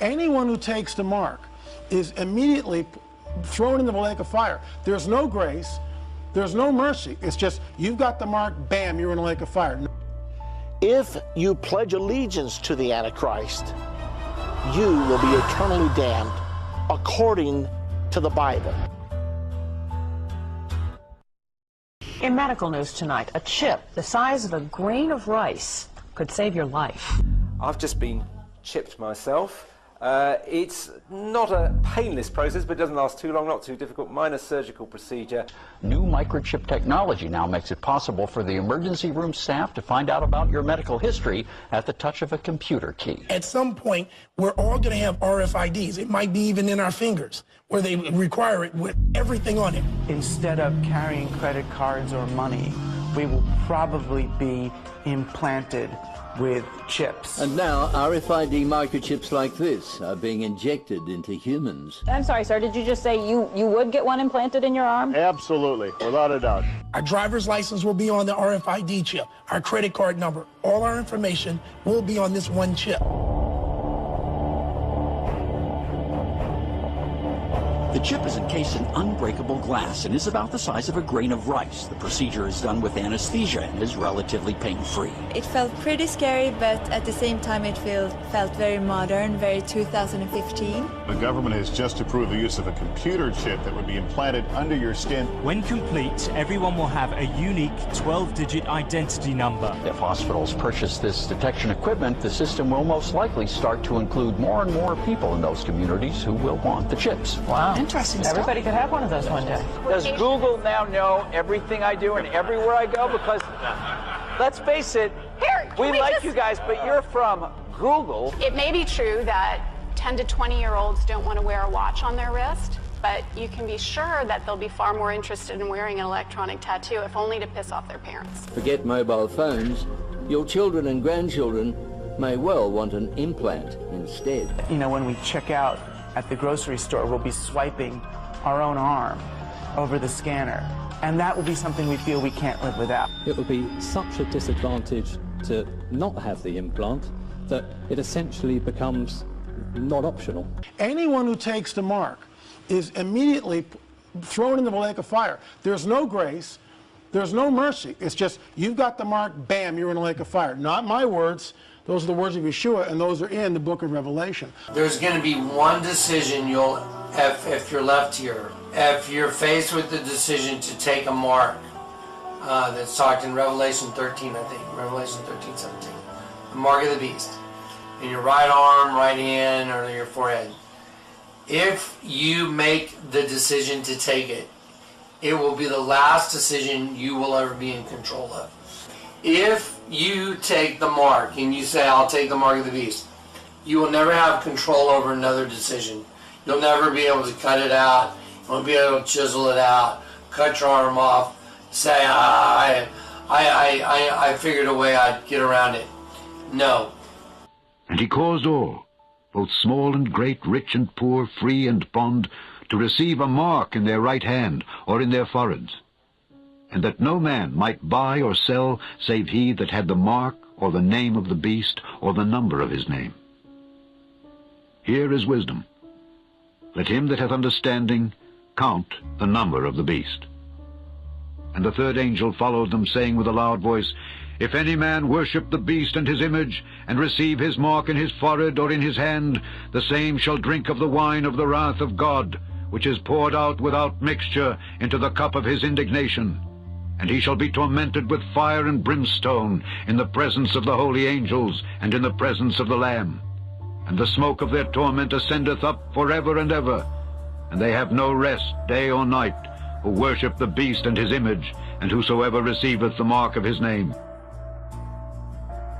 Anyone who takes the mark is immediately thrown into the lake of fire. There's no grace, there's no mercy. It's just, you've got the mark, bam, you're in a lake of fire. If you pledge allegiance to the Antichrist, you will be eternally damned according to the Bible. In medical news tonight, a chip the size of a grain of rice could save your life. I've just been chipped myself. It's not a painless process, but it doesn't last too long, not too difficult, minor surgical procedure. New microchip technology now makes it possible for the emergency room staff to find out about your medical history at the touch of a computer key. At some point, we're all going to have RFIDs. It might be even in our fingers, where they require it with everything on it. Instead of carrying credit cards or money, we will probably be implanted with chips. And now RFID microchips like this are being injected into humans. I'm sorry, sir, did you just say you would get one implanted in your arm? Absolutely, without a doubt. Our driver's license will be on the RFID chip. Our credit card number, all our information will be on this one chip. The chip is encased in unbreakable glass and is about the size of a grain of rice. The procedure is done with anesthesia and is relatively pain-free. It felt pretty scary, but at the same time it felt very modern, very 2015. The government has just approved the use of a computer chip that would be implanted under your skin. When complete, everyone will have a unique 12-digit identity number. If hospitals purchase this detection equipment, the system will most likely start to include more and more people in those communities who will want the chips. Wow. Interesting stuff. Everybody could have one of those one day. Does Google now know everything I do and everywhere I go? Because, let's face it, we like you guys, but you're from Google. It may be true that 10 to 20-year-olds don't want to wear a watch on their wrist, but you can be sure that they'll be far more interested in wearing an electronic tattoo, if only to piss off their parents. Forget mobile phones. Your children and grandchildren may well want an implant instead. You know, when we check out at the grocery store, we'll be swiping our own arm over the scanner. And that will be something we feel we can't live without. It would be such a disadvantage to not have the implant that it essentially becomes not optional. Anyone who takes the mark is immediately thrown into the lake of fire. There's no grace, there's no mercy. It's just, you've got the mark, bam, you're in a lake of fire. Not my words. Those are the words of Yeshua, and those are in the book of Revelation. There's going to be one decision you'll have if you're left here. If you're faced with the decision to take a mark that's talked in Revelation 13, I think, Revelation 13, 17, the mark of the beast, in your right arm, right hand, or your forehead. If you make the decision to take it, it will be the last decision you will ever be in control of. If you take the mark and you say, I'll take the mark of the beast, you will never have control over another decision. You'll never be able to cut it out. You won't be able to chisel it out, cut your arm off, say, I figured a way I'd get around it. No. And he caused all, both small and great, rich and poor, free and bond, to receive a mark in their right hand or in their foreheads, and that no man might buy or sell save he that had the mark or the name of the beast or the number of his name. Here is wisdom. Let him that hath understanding count the number of the beast. And the third angel followed them, saying with a loud voice, If any man worship the beast and his image, and receive his mark in his forehead or in his hand, the same shall drink of the wine of the wrath of God, which is poured out without mixture into the cup of his indignation. And he shall be tormented with fire and brimstone in the presence of the holy angels and in the presence of the Lamb. And the smoke of their torment ascendeth up forever and ever. And they have no rest day or night, who worship the beast and his image, and whosoever receiveth the mark of his name.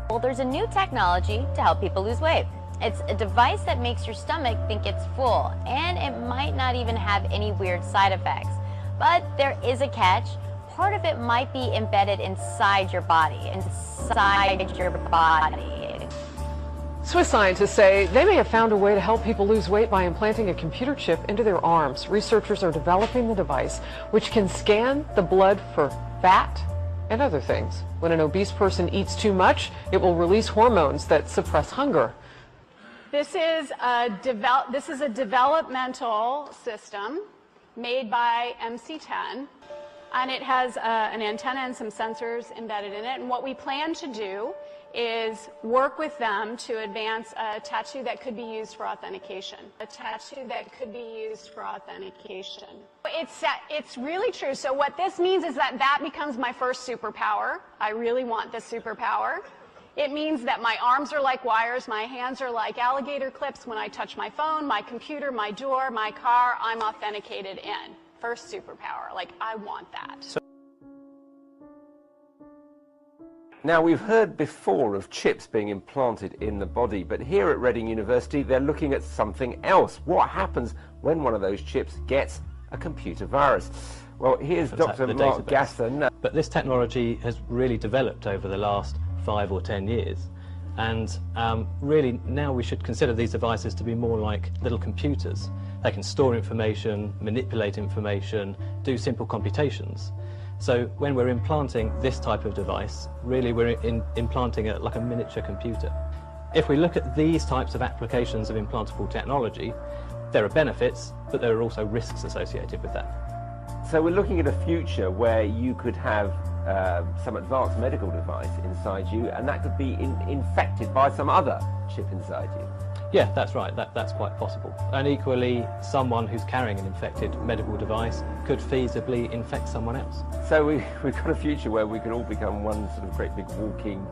Well, there's a new technology to help people lose weight. It's a device that makes your stomach think it's full, and it might not even have any weird side effects. But there is a catch. Part of it might be embedded inside your body, Swiss scientists say they may have found a way to help people lose weight by implanting a computer chip into their arms. Researchers are developing the device, which can scan the blood for fat and other things. When an obese person eats too much, it will release hormones that suppress hunger. This is a developmental system made by MC10, and it has an antenna and some sensors embedded in it. And what we plan to do is work with them to advance a tattoo that could be used for authentication. It's really true. So what this means is that becomes my first superpower. I really want this superpower. It means that my arms are like wires, my hands are like alligator clips. When I touch my phone, my computer, my door, my car, I'm authenticated in. First superpower. Like, I want that. Now, we've heard before of chips being implanted in the body, but here at Reading University, they're looking at something else. What happens when one of those chips gets a computer virus? Well, here's Dr. Mark Gasser. But this technology has really developed over the last 5 or 10 years. And really, now we should consider these devices to be more like little computers. They can store information, manipulate information, do simple computations. So when we're implanting this type of device, really we're implanting it like a miniature computer. If we look at these types of applications of implantable technology, there are benefits, but there are also risks associated with that. So we're looking at a future where you could have some advanced medical device inside you, and that could be infected by some other chip inside you. Yeah, that's right. That's quite possible. And equally, someone who's carrying an infected medical device could feasibly infect someone else. So we've got a future where we can all become one sort of great big walking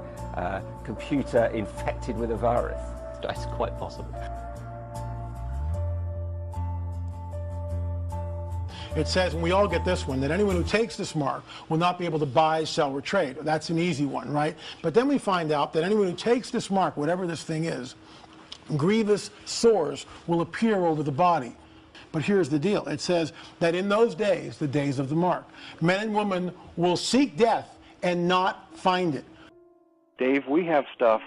computer infected with a virus. That's quite possible. It says, and we all get this one, that anyone who takes this mark will not be able to buy, sell, or trade. That's an easy one, right? But then we find out that anyone who takes this mark, whatever this thing is, grievous sores will appear over the body. But here's the deal. It says that in those days, the days of the mark, men and women will seek death and not find it. Dave, we have stuff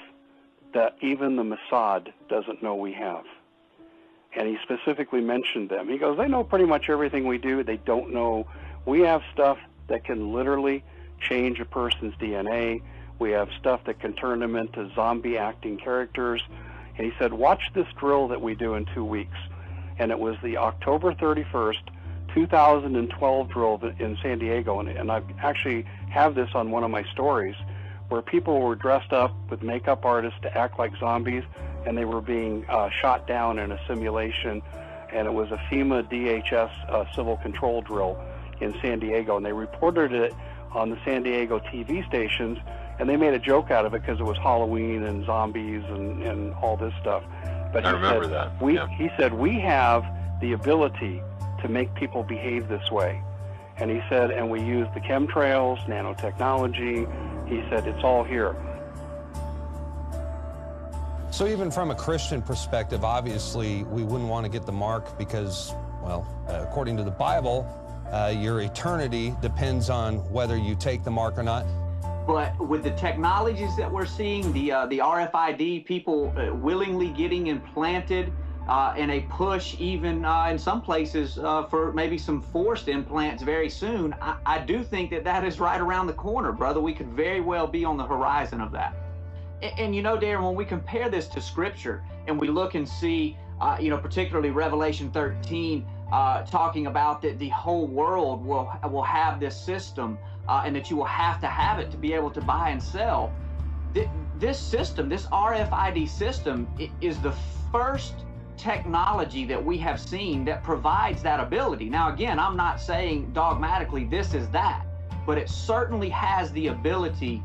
that even the Mossad doesn't know we have. And he specifically mentioned them. He goes, they know pretty much everything we do. They don't know. We have stuff that can literally change a person's DNA. We have stuff that can turn them into zombie-acting characters. And he said, watch this drill that we do in 2 weeks. And it was the October 31st, 2012 drill in San Diego. And I actually have this on one of my stories, where people were dressed up with makeup artists to act like zombies, and they were being shot down in a simulation. And it was a FEMA DHS civil control drill in San Diego. And they reported it on the San Diego TV stations, and they made a joke out of it because it was Halloween and zombies and all this stuff. But I remember that. He said, we have the ability to make people behave this way. And he said, and we use the chemtrails, nanotechnology. He said, it's all here. So even from a Christian perspective, obviously, we wouldn't want to get the mark because, well, according to the Bible, your eternity depends on whether you take the mark or not. But with the technologies that we're seeing, the RFID, people willingly getting implanted, and a push even in some places for maybe some forced implants very soon, I do think that is right around the corner, brother. We could very well be on the horizon of that. And you know, Darren, when we compare this to Scripture and we look and see, you know, particularly Revelation 13, talking about that the whole world will have this system, and that you will have to have it to be able to buy and sell. This system, this RFID system, is the first technology that we have seen that provides that ability. Now, again, I'm not saying dogmatically this is that, but it certainly has the ability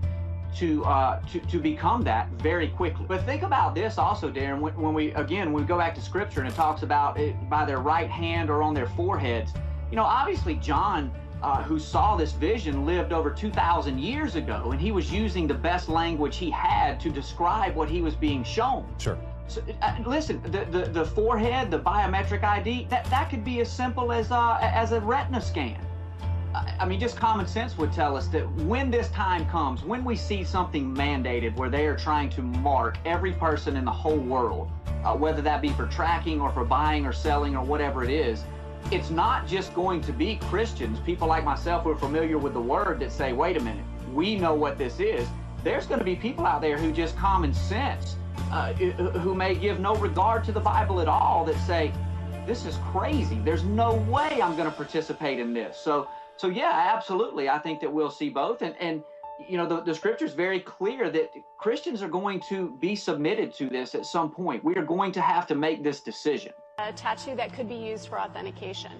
to become that very quickly. But think about this also, Darren, when we go back to Scripture and it talks about it by their right hand or on their foreheads. You know, obviously John, who saw this vision, lived over 2,000 years ago, and he was using the best language he had to describe what he was being shown. Sure. So, listen, the forehead, the biometric ID, that could be as simple as a retina scan. I mean, just common sense would tell us that when this time comes, when we see something mandated where they are trying to mark every person in the whole world, whether that be for tracking or for buying or selling or whatever it is, it's not just going to be Christians, people like myself who are familiar with the word, that say, wait a minute, we know what this is. There's going to be people out there who just common sense who may give no regard to the Bible at all that say, this is crazy. There's no way I'm going to participate in this. So yeah, absolutely. I think that we'll see both. And you know, the scripture is very clear that Christians are going to be submitted to this at some point. We are going to have to make this decision. A tattoo that could be used for authentication.